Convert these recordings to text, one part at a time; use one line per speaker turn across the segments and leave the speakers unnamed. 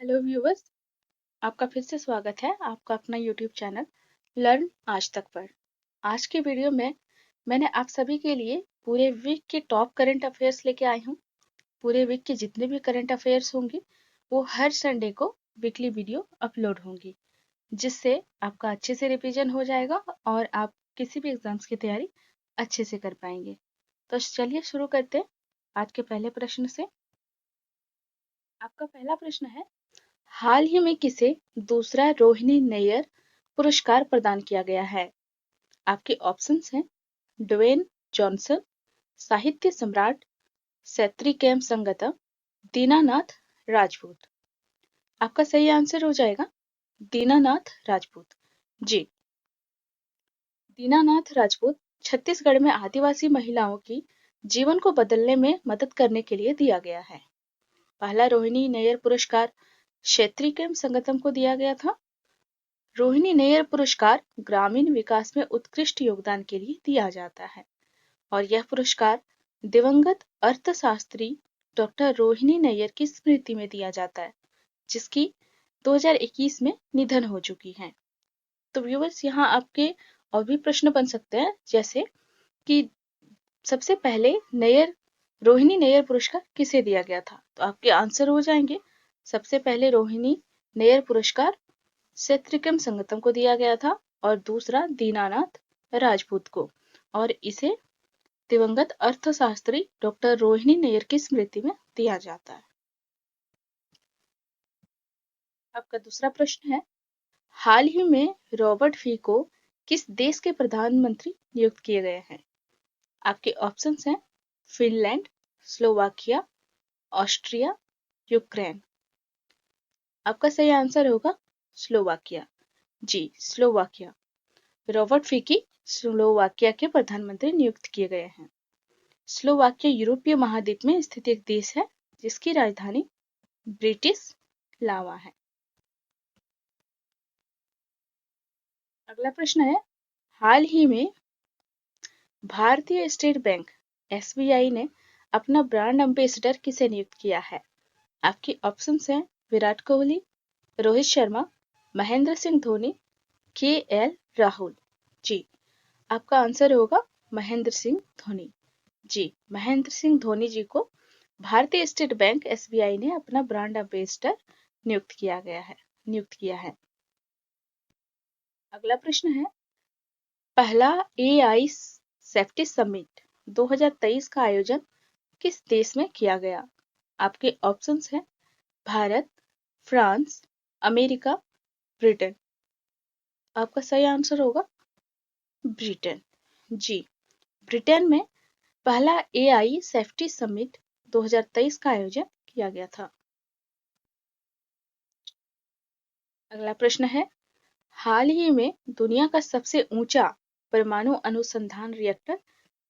Hello viewers, आपका फिर से स्वागत है आपका अपना यूट्यूब चैनल लर्न आज तक पर। आज की वीडियो में मैंने आप सभी के लिए पूरे वीक के टॉप करंट अफेयर्स लेके आई हूँ। पूरे वीक के जितने भी करंट अफेयर्स होंगे वो हर संडे को वीकली वीडियो अपलोड होंगी, जिससे आपका अच्छे से रिवीजन हो जाएगा और आप किसी भी एग्जाम्स की तैयारी अच्छे से कर पाएंगे। तो चलिए शुरू करते हैं आज के पहले प्रश्न से। आपका पहला प्रश्न है, हाल ही में किसे दूसरा रोहिणी नैयर पुरस्कार प्रदान किया गया है? आपके ऑप्शंस हैं ड्वेन जॉनसन, साहित्य सम्राट सैत्रिकैम संगतम, दीनानाथ राजपूत। आपका सही आंसर हो जाएगा दीनानाथ राजपूत। जी, दीनानाथ राजपूत छत्तीसगढ़ में आदिवासी महिलाओं की जीवन को बदलने में मदद करने के लिए दिया गया है। पहला रोहिणी नैयर पुरस्कार सैत्रिकैम संगतम को दिया गया था। रोहिणी नैयर पुरस्कार ग्रामीण विकास में उत्कृष्ट योगदान के लिए दिया जाता है और यह पुरस्कार दिवंगत अर्थशास्त्री डॉक्टर रोहिणी नैयर की स्मृति में दिया जाता है, जिसकी 2021 में निधन हो चुकी है। तो व्यूअर्स, यहाँ आपके और भी प्रश्न बन सकते हैं, जैसे कि सबसे पहले रोहिणी नैयर पुरस्कार किसे दिया गया था? तो आपके आंसर हो जाएंगे, सबसे पहले रोहिणी नैयर पुरस्कार सैत्रिकैम संगतम को दिया गया था और दूसरा दीनानाथ राजपूत को, और इसे दिवंगत अर्थशास्त्री डॉक्टर रोहिणी नैयर की स्मृति में दिया जाता है। आपका दूसरा प्रश्न है, हाल ही में रॉबर्ट फीको किस देश के प्रधानमंत्री नियुक्त किए गए हैं? आपके ऑप्शंस हैं फिनलैंड, स्लोवाकिया, ऑस्ट्रिया, यूक्रेन। आपका सही आंसर होगा स्लोवाकिया। जी, स्लोवाकिया। रॉबर्ट फीकी स्लोवाकिया के प्रधानमंत्री नियुक्त किए गए हैं। स्लोवाकिया यूरोपीय महाद्वीप में स्थित एक देश है जिसकी राजधानी ब्रिटिश लावा है। अगला प्रश्न है, हाल ही में भारतीय स्टेट बैंक एसबीआई ने अपना ब्रांड एम्बेसडर किसे नियुक्त किया है? आपके ऑप्शंस हैं विराट कोहली, रोहित शर्मा, महेंद्र सिंह धोनी, के एल राहुल। जी, आपका आंसर होगा महेंद्र सिंह धोनी। जी, महेंद्र सिंह धोनी जी को भारतीय स्टेट बैंक एसबीआई ने अपना ब्रांड एम्बेसडर नियुक्त किया है। अगला प्रश्न है, पहला एआई सेफ्टी समिट 2023 का आयोजन किस देश में किया गया? आपके ऑप्शंस हैं भारत, फ्रांस, अमेरिका, ब्रिटेन। आपका सही आंसर होगा ब्रिटेन। जी, ब्रिटेन में पहला एआई सेफ्टी समिट 2023 का आयोजन किया गया था। अगला प्रश्न है, हाल ही में दुनिया का सबसे ऊंचा परमाणु अनुसंधान रिएक्टर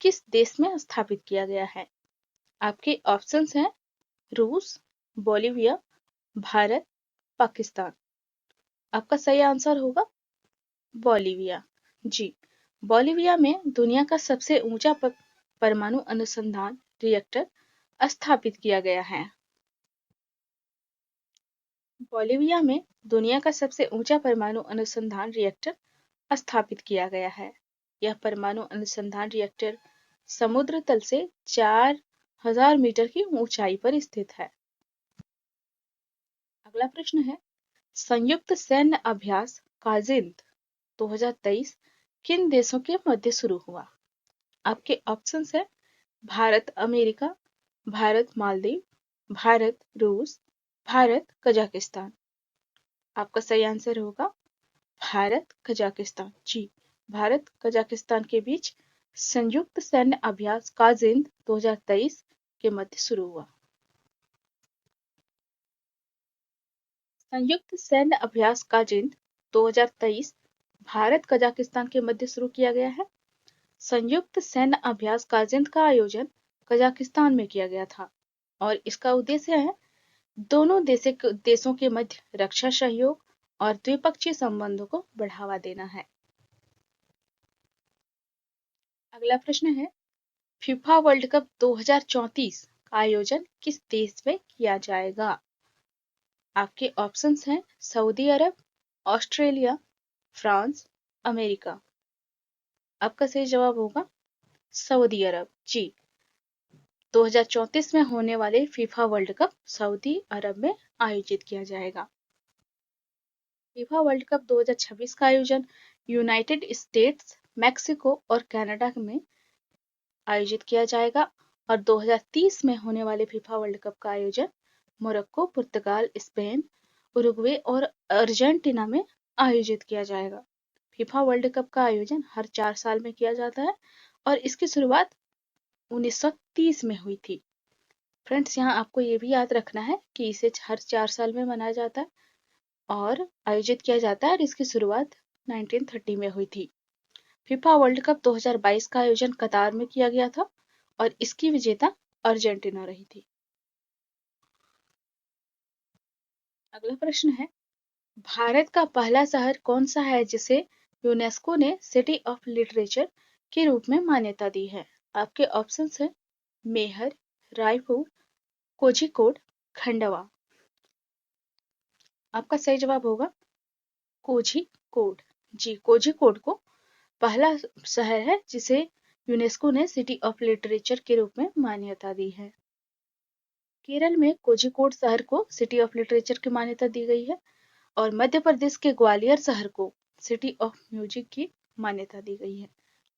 किस देश में स्थापित किया गया है? आपके ऑप्शंस हैं रूस, बोलिविया, भारत, पाकिस्तान। आपका सही आंसर होगा बोलिविया। जी, बोलिविया में दुनिया का सबसे ऊंचा परमाणु अनुसंधान रिएक्टर स्थापित किया गया है। बोलिविया में दुनिया का सबसे ऊंचा परमाणु अनुसंधान रिएक्टर स्थापित किया गया है। यह परमाणु अनुसंधान रिएक्टर समुद्र तल से 4000 मीटर की ऊंचाई पर स्थित है। अगला प्रश्न है, संयुक्त सैन्य अभ्यास काजिंद 2023 किन देशों के मध्य शुरू हुआ? आपके ऑप्शंस है भारत अमेरिका, भारत मालदीव, भारत रूस, भारत कजाकिस्तान। आपका सही आंसर होगा भारत कजाकिस्तान। जी, भारत कजाकिस्तान के बीच संयुक्त सैन्य अभ्यास काजिंद 2023 के मध्य शुरू हुआ। संयुक्त सैन्य अभ्यास काजिंद 2023 भारत कजाकिस्तान के मध्य शुरू किया गया है। संयुक्त सैन्य अभ्यास काजिंद का आयोजन कजाकिस्तान में किया गया था और इसका उद्देश्य है दोनों देशों के मध्य रक्षा सहयोग और द्विपक्षीय संबंधों को बढ़ावा देना है। अगला प्रश्न है, फीफा वर्ल्ड कप 2034 का आयोजन किस देश में किया जाएगा? आपके ऑप्शंस हैं सऊदी अरब, ऑस्ट्रेलिया, फ्रांस, अमेरिका। आपका सही जवाब होगा सऊदी अरब। जी, 2034 में होने वाले फीफा वर्ल्ड कप सऊदी अरब में आयोजित किया जाएगा। फीफा वर्ल्ड कप 2026 का आयोजन यूनाइटेड स्टेट्स, मैक्सिको और कनाडा में आयोजित किया जाएगा और 2030 में होने वाले फीफा वर्ल्ड कप का आयोजन मोरक्को, पुर्तगाल, स्पेन, उरुग्वे और अर्जेंटीना में आयोजित किया जाएगा। फीफा वर्ल्ड कप का आयोजन हर 4 साल में किया जाता है और इसकी शुरुआत 1930 में हुई थी। फ्रेंड्स, यहाँ आपको ये भी याद रखना है कि इसे हर 4 साल में मनाया जाता है और आयोजित किया जाता है और इसकी शुरुआत 1930 में हुई थी। फीफा वर्ल्ड कप 2022 का आयोजन कतार में किया गया था और इसकी विजेता अर्जेंटीना रही थी। अगला प्रश्न है, भारत का पहला शहर कौन सा है जिसे यूनेस्को ने सिटी ऑफ लिटरेचर के रूप में मान्यता दी है? आपके ऑप्शंस हैं मेहर, रायपुर, कोझिकोड, खंडवा। आपका सही जवाब होगा कोझिकोड। जी, कोझिकोड को पहला शहर है जिसे यूनेस्को ने सिटी ऑफ लिटरेचर के रूप में मान्यता दी है। केरल में कोझिकोड शहर को सिटी ऑफ लिटरेचर की मान्यता दी गई है और मध्य प्रदेश के ग्वालियर शहर को सिटी ऑफ म्यूजिक की मान्यता दी गई है।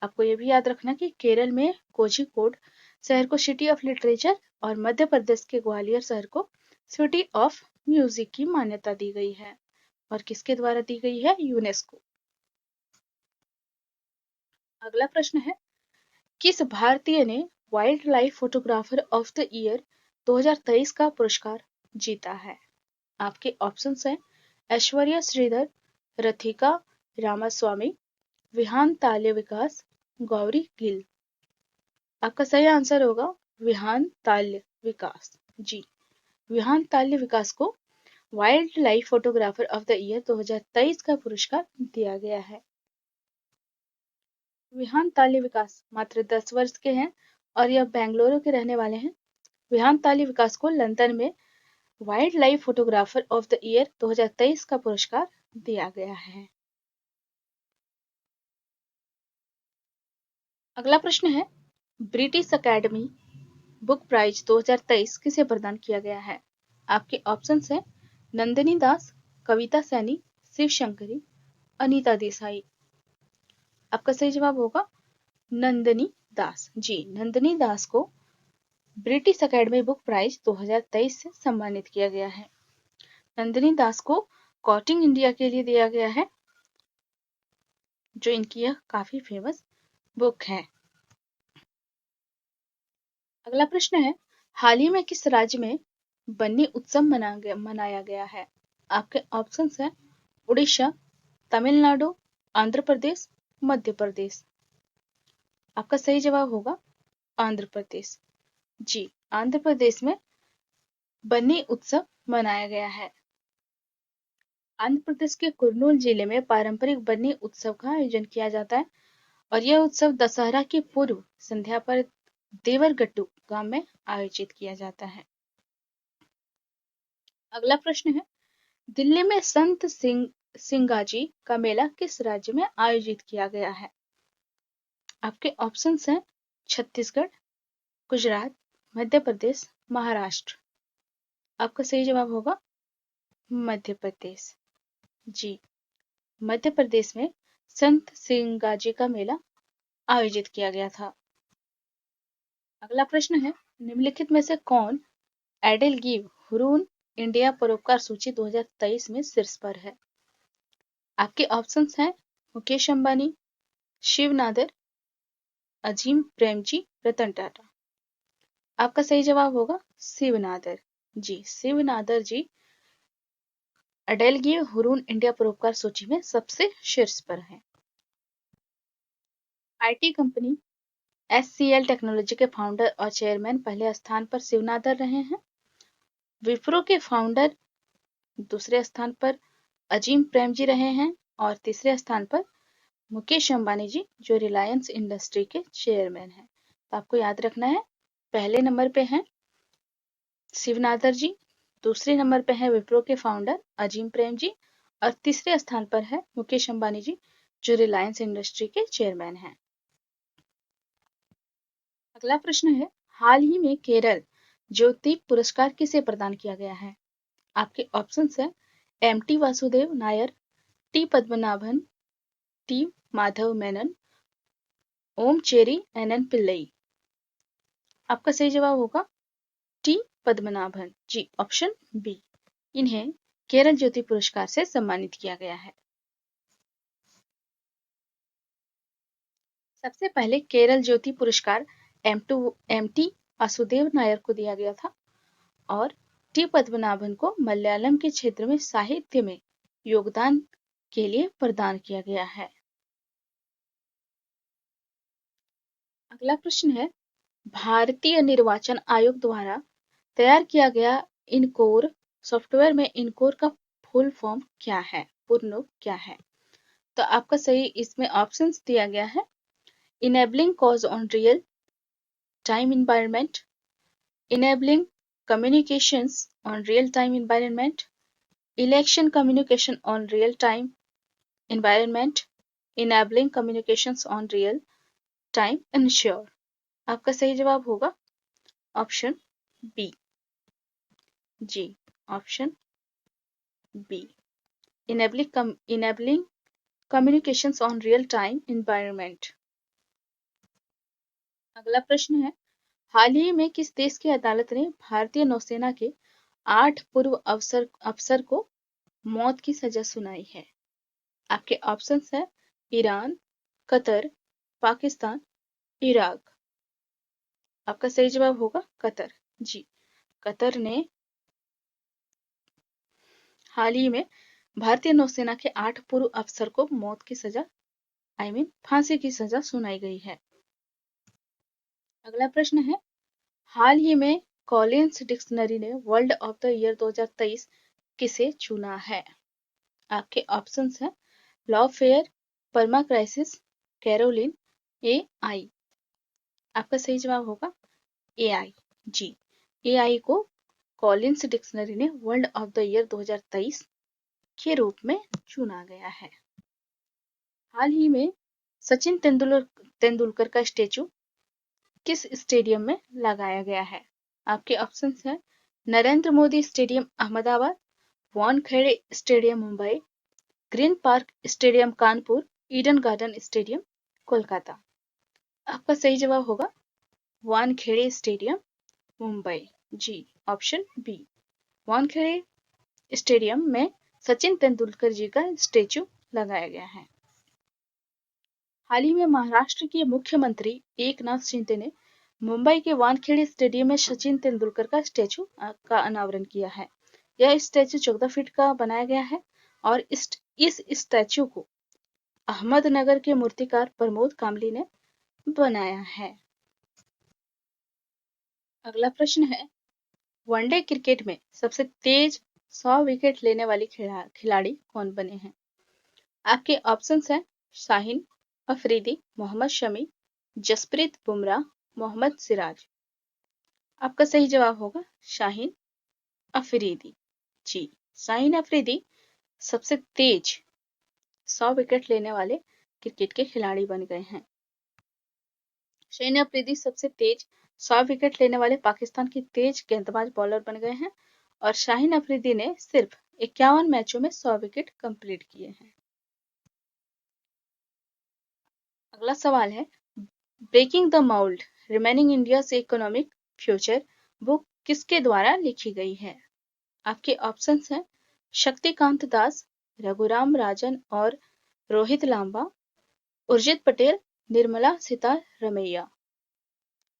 आपको यह भी याद रखना कि केरल में कोझिकोड शहर को सिटी ऑफ लिटरेचर और मध्य प्रदेश के ग्वालियर शहर को सिटी ऑफ म्यूजिक की मान्यता दी गई है और किसके द्वारा दी गई है? यूनेस्को। अगला प्रश्न है, किस भारतीय ने wild life photographer of the year 2023 का पुरस्कार जीता है? आपके ऑप्शंस हैं ऐश्वर्या श्रीधर, रथिका रामास्वामी, विहान ताल्य विकास, गौरी गिल। आपका सही आंसर होगा विहान ताल्य विकास। जी, विहान ताल्य विकास को wild life photographer of the year 2023 का पुरस्कार दिया गया है। विहान ताल्य विकास मात्र 10 वर्ष के हैं और यह बेंगलुरु के रहने वाले हैं। विहान ताल्य विकास को लंदन में wild life photographer of the year 2023 का पुरस्कार दिया गया है। अगला प्रश्न है, ब्रिटिश अकेडमी बुक प्राइज 2023 किसे प्रदान किया गया है? आपके ऑप्शंस हैं नंदिनी दास, कविता सैनी, शिव शंकरी, अनीता देसाई। आपका सही जवाब होगा नंदिनी दास। जी, नंदिनी दास को ब्रिटिश अकेडमी बुक प्राइज 2023 से सम्मानित किया गया है। नंदिनी दास को कॉटिंग इंडिया के लिए दिया गया है, जो इनकी यह काफी फेमस बुक है। अगला प्रश्न है, हाल ही में किस राज्य में बन्नी उत्सव मनाया गया है? आपके ऑप्शंस हैं उड़ीसा, तमिलनाडु, आंध्र प्रदेश, मध्य प्रदेश। आपका सही जवाब होगा आंध्र प्रदेश। जी, आंध्र प्रदेश में बन्नी उत्सव मनाया गया है। आंध्र प्रदेश के कुर्नूल जिले में पारंपरिक बन्नी उत्सव का आयोजन किया जाता है और यह उत्सव दशहरा की पूर्व संध्या पर देवरगट्टू गांव में आयोजित किया जाता है। अगला प्रश्न है, दिल्ली में संत सिंगाजी का मेला किस राज्य में आयोजित किया गया है? आपके ऑप्शंस हैं छत्तीसगढ़, गुजरात, मध्य प्रदेश, महाराष्ट्र। आपका सही जवाब होगा मध्य प्रदेश। जी, मध्य प्रदेश में संत सिंगाजी का मेला आयोजित किया गया था। अगला प्रश्न है, निम्नलिखित में से कौन एडेल गिव हुरून इंडिया परोपकार सूची 2023 में शीर्ष पर है? आपके ऑप्शंस हैं मुकेश अंबानी, शिव नादर, अजीम प्रेमजी, रतन टाटा। आपका सही जवाब होगा शिव नादर। जी, शिव नादर जी एडेल गिव हुरून इंडिया परोपकार सूची में सबसे शीर्ष पर है। आईटी कंपनी एचसीएल टेक्नोलॉजी के फाउंडर और चेयरमैन पहले स्थान पर शिव नादर रहे हैं। विप्रो के फाउंडर दूसरे स्थान पर अजीम प्रेमजी रहे हैं और तीसरे स्थान पर मुकेश अंबानी जी, जो रिलायंस इंडस्ट्री के चेयरमैन हैं। तो आपको याद रखना है, पहले नंबर पे हैं शिव नादर जी, दूसरे नंबर पे है विप्रो के फाउंडर अजीम प्रेम जी और तीसरे स्थान पर है मुकेश अंबानी जी जो रिलायंस इंडस्ट्री के चेयरमैन हैं। अगला प्रश्न है, हाल ही में केरल ज्योति पुरस्कार किसे प्रदान किया गया है? आपके ऑप्शंस है M T. Vasudev Nair, T. Padmanabhan, T. Madhav Menon, Oomcheri N N. Pillai. आपका सही जवाब होगा T. Padmanabhan ji, option B. इन्हें केरल ज्योति पुरस्कार से सम्मानित किया गया है। सबसे पहले केरल ज्योति पुरस्कार एम.टी. वासुदेव नायर को दिया गया था और टी. पद्मनाभन को मलयालम के क्षेत्र में साहित्य में योगदान के लिए प्रदान किया गया है। अगला प्रश्न है, भारतीय निर्वाचन आयोग द्वारा तैयार किया गया इनकोर सॉफ्टवेयर में इनकोर का फुल फॉर्म क्या है, पूर्ण रूप क्या है? तो आपका सही इसमें ऑप्शंस दिया गया है enabling cause on real time environment, enabling communications on real-time environment, election communication on real-time environment, enabling communications on real-time ensure। आपका सही जवाब होगा ऑप्शन बी जी, option B, enabling communications on real-time environment। अगला प्रश्न है, हाल ही में किस देश की अदालत ने भारतीय नौसेना के 8 पूर्व अफसर को मौत की सजा सुनाई है? आपके ऑप्शंस है ईरान, कतर, पाकिस्तान, इराक। आपका सही जवाब होगा कतर जी। कतर ने हाल ही में भारतीय नौसेना के 8 पूर्व अफसर को मौत की सजा फांसी की सजा सुनाई गई है। अगला प्रश्न है, हाल ही में कॉलिंस डिक्शनरी ने वर्ल्ड ऑफ द ईयर 2023 किसे चुना है? आपके ऑप्शंस हैं लॉ फेयर, परमा क्राइसिस, कैरोलिन, AI। आपका सही जवाब होगा AI जी। AI को कॉलिंस डिक्शनरी ने वर्ल्ड ऑफ द ईयर 2023 के रूप में चुना गया है। हाल ही में सचिन तेंदुलकर का स्टेचू किस स्टेडियम में लगाया गया है? आपके ऑप्शंस हैं Narendra Modi stadium Ahmedabad, Wankhede stadium Mumbai, green park stadium Kanpur, Eden garden stadium Kolkata. आपका सही जवाब होगा वानखेड़े स्टेडियम मुंबई जी, ऑप्शन बी। वानखेड़े स्टेडियम में सचिन तेंदुलकर जी का स्टेचू लगाया गया है। हाल ही में महाराष्ट्र के मुख्यमंत्री एकनाथ शिंदे ने मुंबई के वानखेड़े स्टेडियम में सचिन तेंदुलकर का स्टेचू का अनावरण किया है। यह स्टेचू 14 फीट का बनाया गया है और इस स्टैचू को अहमदनगर के मूर्तिकार प्रमोद कामली ने बनाया है। अगला प्रश्न है, वनडे क्रिकेट में सबसे तेज 100 विकेट लेने वाली खिलाड़ी कौन बने हैं? आपके ऑप्शंस हैं शाहीन अफरीदी, मोहम्मद शमी, जसप्रीत बुमराह, मोहम्मद सिराज। आपका सही जवाब होगा शाहीन अफरीदी जी। शाहीन अफरीदी सबसे तेज 100 विकेट लेने वाले क्रिकेट के खिलाड़ी बन गए हैं। शाहीन अफरीदी सबसे तेज 100 विकेट लेने वाले पाकिस्तान की तेज गेंदबाज बॉलर बन गए हैं और शाहीन अफरीदी ने सिर्फ 51 मैचों में 100 विकेट कंप्लीट किए हैं। अगला सवाल है, breaking the mould remaining India's economic future book किसके द्वारा लिखी गई है? आपके ऑप्शंस हैं शक्तिकांत दास, रघुराम राजन और रोहित लांबा, उर्जित पटेल, निर्मला सीतारमैया।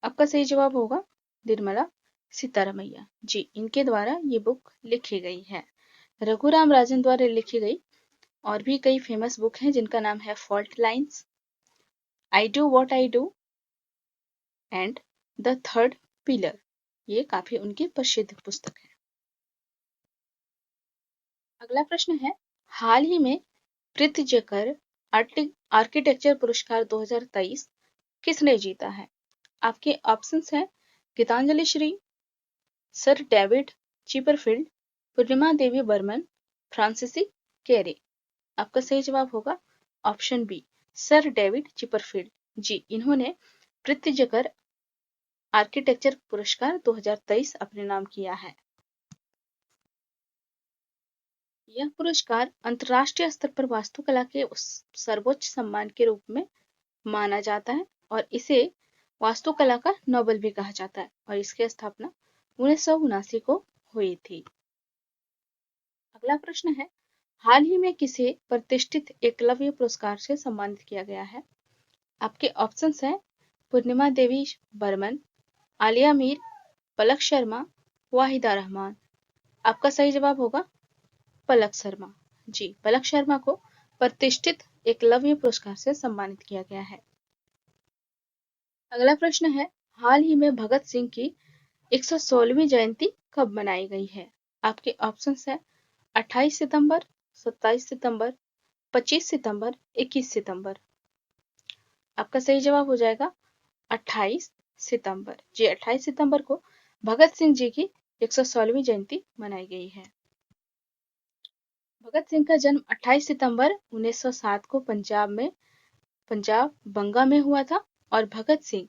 आपका सही जवाब होगा निर्मला सीतारमैया जी, इनके द्वारा ये बुक लिखी गई है। रघुराम राजन द्वारा लिखी गई और भी कई फेमस बुक हैं जिनका नाम है fault lines, I do what I do and the third pillar. ये काफी उनकी प्रसिद्ध पुस्तक है। अगला प्रश्न है, हाल ही में प्रित्जकर आर्किटेक्चर पुरस्कार 2023 किसने जीता है? आपके ऑप्शंस हैं Geetanjali Shree, sir David Chipperfield, Purnima Devi Barman, Francis Kere. आपका सही जवाब होगा option B, sir David Chipperfield. जी, इन्होंने प्रित्जकर आर्किटेक्चर पुरस्कार 2023 अपने नाम किया है। यह पुरस्कार अंतर्राष्ट्रीय स्तर पर वास्तुकला के सर्वोच्च सम्मान के रूप में माना जाता है और इसे वास्तुकला का नोबेल भी कहा जाता है और इसकी स्थापना 1979 को हुई थी। अगला प्रश्न है, हाल ही में किसे प्रतिष्ठित एकलव्य पुरस्कार से सम्मानित किया गया है? आपके ऑप्शंस हैं पूर्णिमा देवी बर्मन, आलिया मीर, पलक शर्मा, वाहिदा रहमान। आपका सही जवाब होगा पलक शर्मा। जी, पलक शर्मा को प्रतिष्ठित एकलव्य पुरस्कार से सम्मानित किया गया है। अगला प्रश्न है, हाल ही में भगत सिंह की 116वीं जयंती कब मनाई गई है? आपके ऑप्शंस है 28 सितंबर, 27 सितंबर, 25 सितंबर, 21 सितंबर। आपका सही जवाब हो जाएगा 28 सितंबर। जी, 28 सितंबर को भगत सिंह जी की 116वीं जयंती मनाई गई है। भगत सिंह का जन्म 28 सितंबर 1907 को पंजाब बंगा में हुआ था और भगत सिंह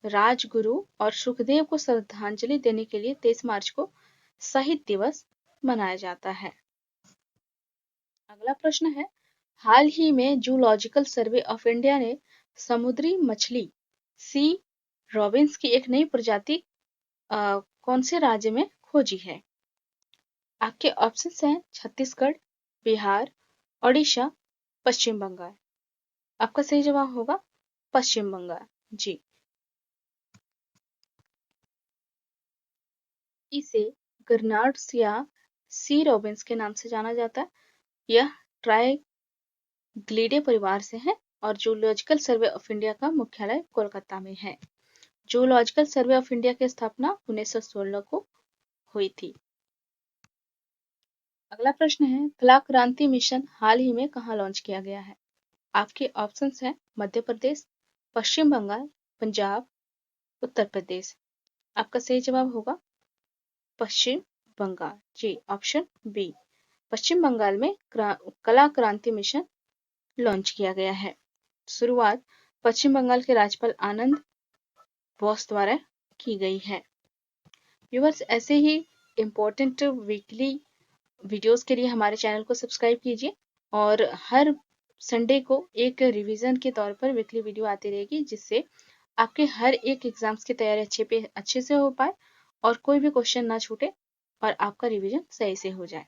राजगुरु और सुखदेव को श्रद्धांजलि देने के लिए 23 मार्च को शहीद दिवस मनाया जाता है। अगला प्रश्न है, हाल ही में जूलॉजिकल सर्वे ऑफ इंडिया ने समुद्री मछली सी रॉबिन्स की एक नई प्रजाति कौन से राज्य में खोजी है? आपके ऑप्शंस हैं छत्तीसगढ़, बिहार, ओडिशा, पश्चिम बंगाल। आपका सही जवाब होगा पश्चिम बंगाल। जी, इसे गर्नार्ड्स या सी रॉबिन्स के नाम से जाना जाता है। यह ट्राइग्लिडे परिवार से है और जूलॉजिकल सर्वे ऑफ इंडिया का मुख्यालय कोलकाता में है। जूलॉजिकल सर्वे ऑफ इंडिया की स्थापना 1916 को हुई थी। अगला प्रश्न है, कला क्रांति मिशन हाल ही में कहाँ लॉन्च किया गया है? आपके ऑप्शंस हैं मध्य प्रदेश, पश्चिम बंगाल, पंजाब, उत्तर प्रदेश। आपका सही जवाब होगा पश्चिम बंगाल। जी, ऑप्शन बी, पश्चिम बंगाल में कला क्रांति मिशन लॉन्च किया गया है। शुरुआत पश्चिम बंगाल के राज्यपाल आनंद बोस द्वारा की गई है। व्यूअर्स, ऐसे ही इम्पोर्टेंट वीकली वीडियोस के लिए हमारे चैनल को सब्सक्राइब कीजिए और हर संडे को एक रिवीजन के तौर पर वीकली वीडियो आती रहेगी, जिससे आपके हर एक एग्जाम्स की तैयारी अच्छे से हो पाए और कोई भी क्वेश्चन ना छूटे और आपका रिवीजन सही से हो जाए।